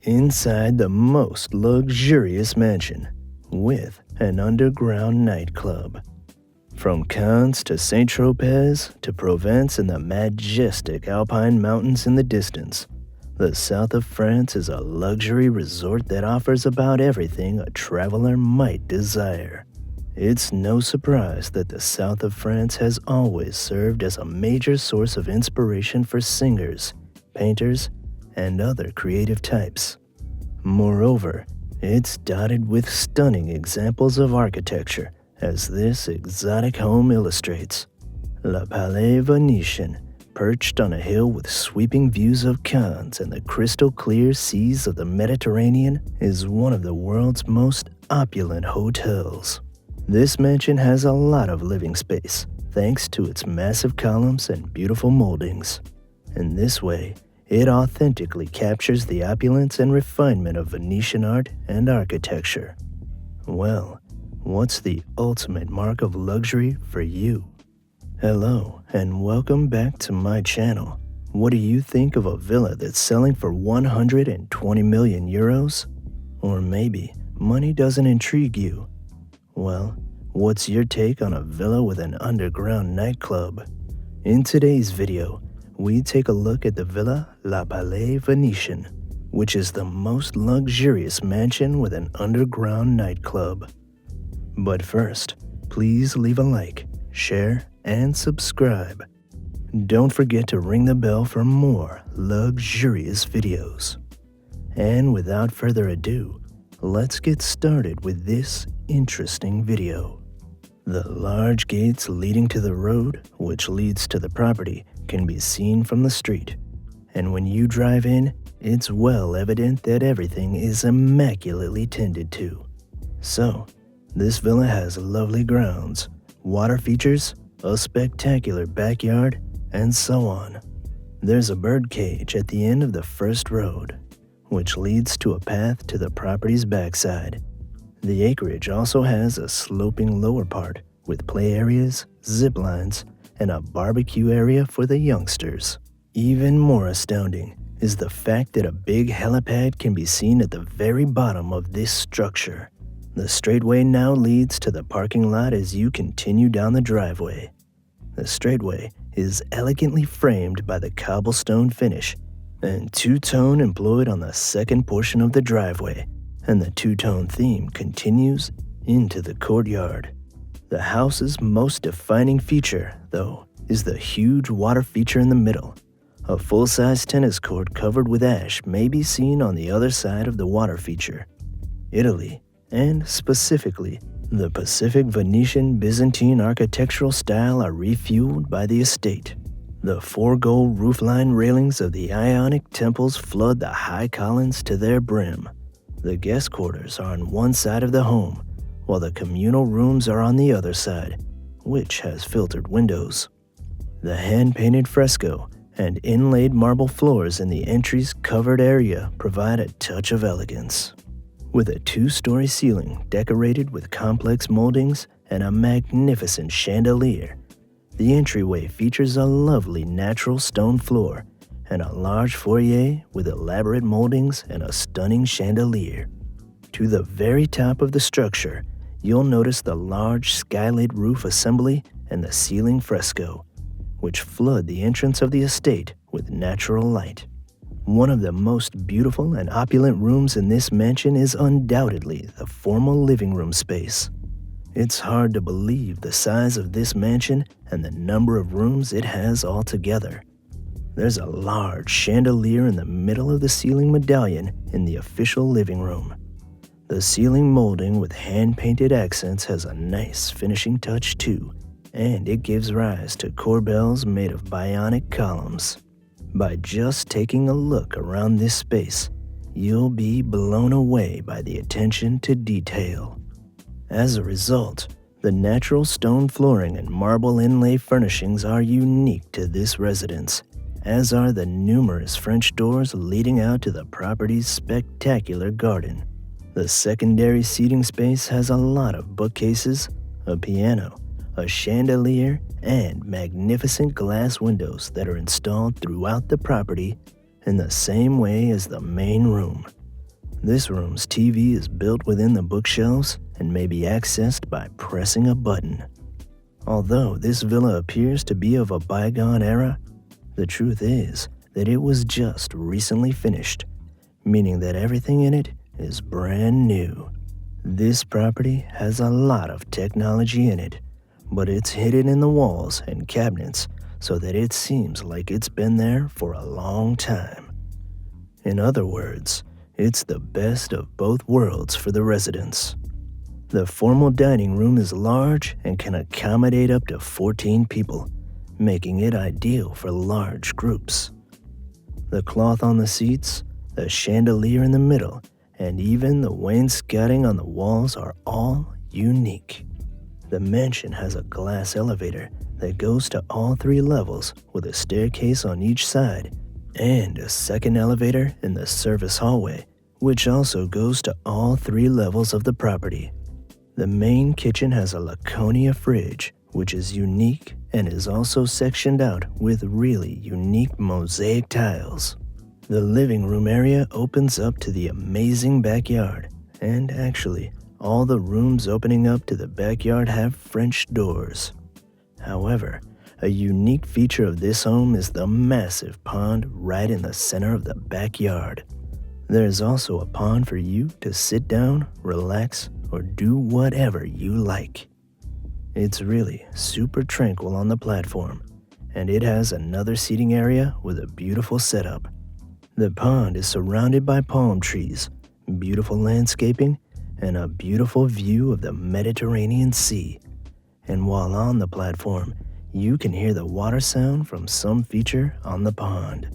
inside the most luxurious mansion with an underground nightclub. From Cannes to Saint Tropez to Provence and the majestic alpine mountains in the distance, the south of France is a luxury resort that offers about everything a traveler might desire. It's no surprise that the south of France has always served as a major source of inspiration for singers, painters, and other creative types. Moreover, it's dotted with stunning examples of architecture, as this exotic home illustrates. Le Palais Vénitien, perched on a hill with sweeping views of Cannes and the crystal-clear seas of the Mediterranean, is one of the world's most opulent hotels. This mansion has a lot of living space, thanks to its massive columns and beautiful moldings. In this way, it authentically captures the opulence and refinement of Venetian art and architecture. Well, what's the ultimate mark of luxury for you? Hello, and welcome back to my channel. What do you think of a villa that's selling for 120 million euros? Or maybe money doesn't intrigue you? Well, what's your take on a villa with an underground nightclub? In today's video, we take a look at the Villa Le Palais Vénitien, which is the most luxurious mansion with an underground nightclub. But first, please leave a like, share, and subscribe. Don't forget to ring the bell for more luxurious videos. And without further ado, let's get started with this interesting video. The large gates leading to the road, which leads to the property, can be seen from the street. And when you drive in, it's well evident that everything is immaculately tended to. So, this villa has lovely grounds, water features, a spectacular backyard, and so on. There's a bird cage at the end of the first road, which leads to a path to the property's backside. The acreage also has a sloping lower part with play areas, zip lines, and a barbecue area for the youngsters. Even more astounding is the fact that a big helipad can be seen at the very bottom of this structure. The straightway now leads to the parking lot as you continue down the driveway. The straightway is elegantly framed by the cobblestone finish and two-tone employed on the second portion of the driveway, and the two-tone theme continues into the courtyard. The house's most defining feature, though, is the huge water feature in the middle. A full-size tennis court covered with ash may be seen on the other side of the water feature. Italy, and specifically, the Pacific Venetian Byzantine architectural style are refueled by the estate. The four gold roofline railings of the Ionic temples flood the high columns to their brim. The guest quarters are on one side of the home, while the communal rooms are on the other side, which has filtered windows. The hand-painted fresco and inlaid marble floors in the entry's covered area provide a touch of elegance. With a two-story ceiling decorated with complex moldings and a magnificent chandelier, the entryway features a lovely natural stone floor and a large foyer with elaborate moldings and a stunning chandelier. To the very top of the structure, you'll notice the large skylit roof assembly and the ceiling fresco, which flood the entrance of the estate with natural light. One of the most beautiful and opulent rooms in this mansion is undoubtedly the formal living room space. It's hard to believe the size of this mansion and the number of rooms it has altogether. There's a large chandelier in the middle of the ceiling medallion in the official living room. The ceiling molding with hand-painted accents has a nice finishing touch too, and it gives rise to corbels made of bionic columns. By just taking a look around this space, you'll be blown away by the attention to detail. As a result, the natural stone flooring and marble inlay furnishings are unique to this residence, as are the numerous French doors leading out to the property's spectacular garden. The secondary seating space has a lot of bookcases, a piano, a chandelier, and magnificent glass windows that are installed throughout the property in the same way as the main room. This room's TV is built within the bookshelves and may be accessed by pressing a button. Although this villa appears to be of a bygone era, the truth is that it was just recently finished, meaning that everything in it is brand new. This property has a lot of technology in it, but it's hidden in the walls and cabinets so that it seems like it's been there for a long time. In other words, it's the best of both worlds for the residents. The formal dining room is large and can accommodate up to 14 people, making it ideal for large groups. The cloth on the seats, the chandelier in the middle, and even the wainscoting on the walls are all unique. The mansion has a glass elevator that goes to all 3 levels with a staircase on each side, and a second elevator in the service hallway, which also goes to all 3 levels of the property. The main kitchen has a Laconia fridge, which is unique and is also sectioned out with really unique mosaic tiles. The living room area opens up to the amazing backyard, and actually, all the rooms opening up to the backyard have French doors. However, a unique feature of this home is the massive pond right in the center of the backyard. There's also a pond for you to sit down, relax, or do whatever you like. It's really super tranquil on the platform, and it has another seating area with a beautiful setup. The pond is surrounded by palm trees, beautiful landscaping, and a beautiful view of the Mediterranean Sea. And while on the platform, you can hear the water sound from some feature on the pond.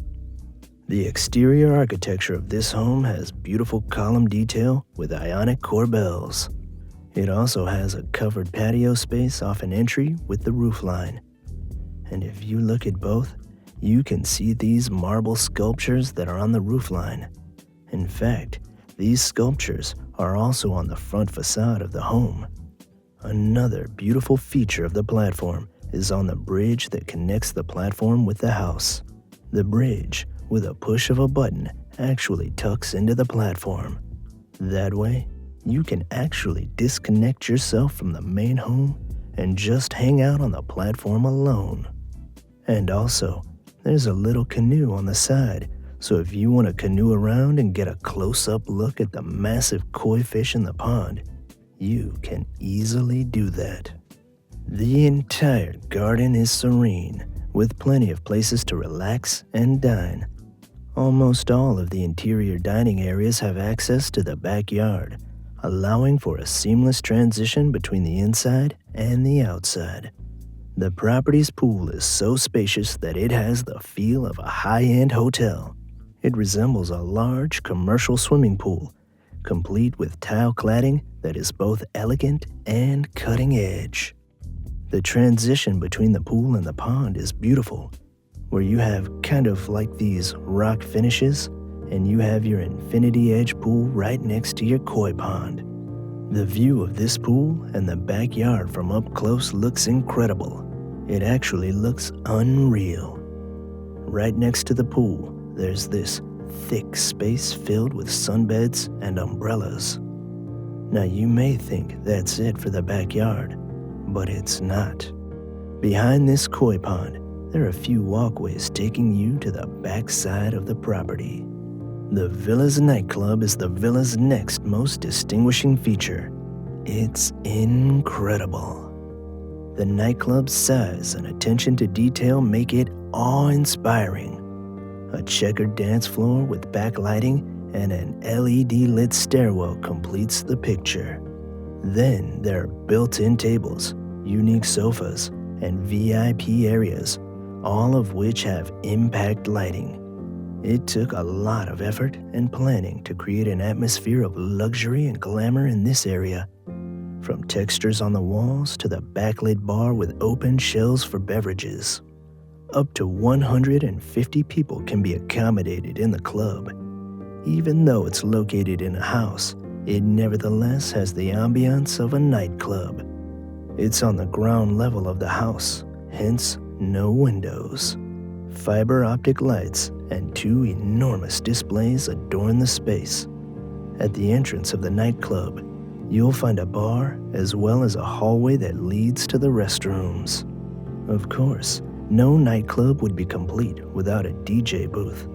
The exterior architecture of this home has beautiful column detail with ionic corbels. It also has a covered patio space off an entry with the roofline. And if you look at both, you can see these marble sculptures that are on the roofline. In fact, these sculptures are also on the front facade of the home. Another beautiful feature of the platform is on the bridge that connects the platform with the house. The bridge, with a push of a button, actually tucks into the platform. That way, you can actually disconnect yourself from the main home and just hang out on the platform alone. And also, there's a little canoe on the side, so if you want to canoe around and get a close-up look at the massive koi fish in the pond, you can easily do that. The entire garden is serene, with plenty of places to relax and dine. Almost all of the interior dining areas have access to the backyard, allowing for a seamless transition between the inside and the outside. The property's pool is so spacious that it has the feel of a high-end hotel. It resembles a large commercial swimming pool, complete with tile cladding that is both elegant and cutting edge. The transition between the pool and the pond is beautiful, where you have kind of like these rock finishes, and you have your infinity edge pool right next to your koi pond. The view of this pool and the backyard from up close looks incredible. It actually looks unreal. Right next to the pool, there's this thick space filled with sunbeds and umbrellas. Now you may think that's it for the backyard, but it's not. Behind this koi pond, there are a few walkways taking you to the back side of the property. The villa's nightclub is the villa's next most distinguishing feature. It's incredible. The nightclub's size and attention to detail make it awe-inspiring. A checkered dance floor with backlighting and an LED-lit stairwell completes the picture. Then there are built-in tables, unique sofas, and VIP areas, all of which have impact lighting. It took a lot of effort and planning to create an atmosphere of luxury and glamour in this area. From textures on the walls to the backlit bar with open shelves for beverages. Up to 150 people can be accommodated in the club. Even though it's located in a house, it nevertheless has the ambiance of a nightclub. It's on the ground level of the house, hence no windows. Fiber optic lights and 2 enormous displays adorn the space. At the entrance of the nightclub, you'll find a bar as well as a hallway that leads to the restrooms. Of course, no nightclub would be complete without a DJ booth,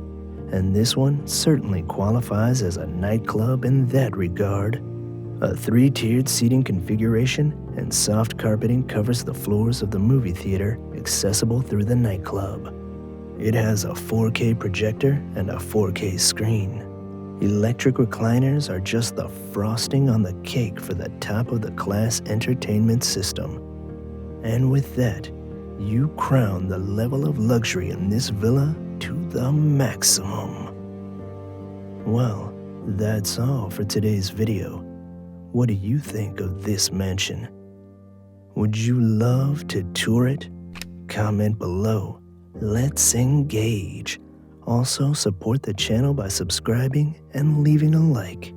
and this one certainly qualifies as a nightclub in that regard. A 3-tiered seating configuration and soft carpeting covers the floors of the movie theater accessible through the nightclub. It has a 4K projector and a 4K screen. Electric recliners are just the frosting on the cake for the top of the class entertainment system. And with that, you crown the level of luxury in this villa to the maximum. Well, that's all for today's video. What do you think of this mansion? Would you love to tour it? Comment below. Let's engage. Also, support the channel by subscribing and leaving a like.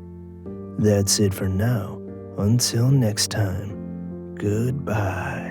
That's it for now. Until next time, goodbye.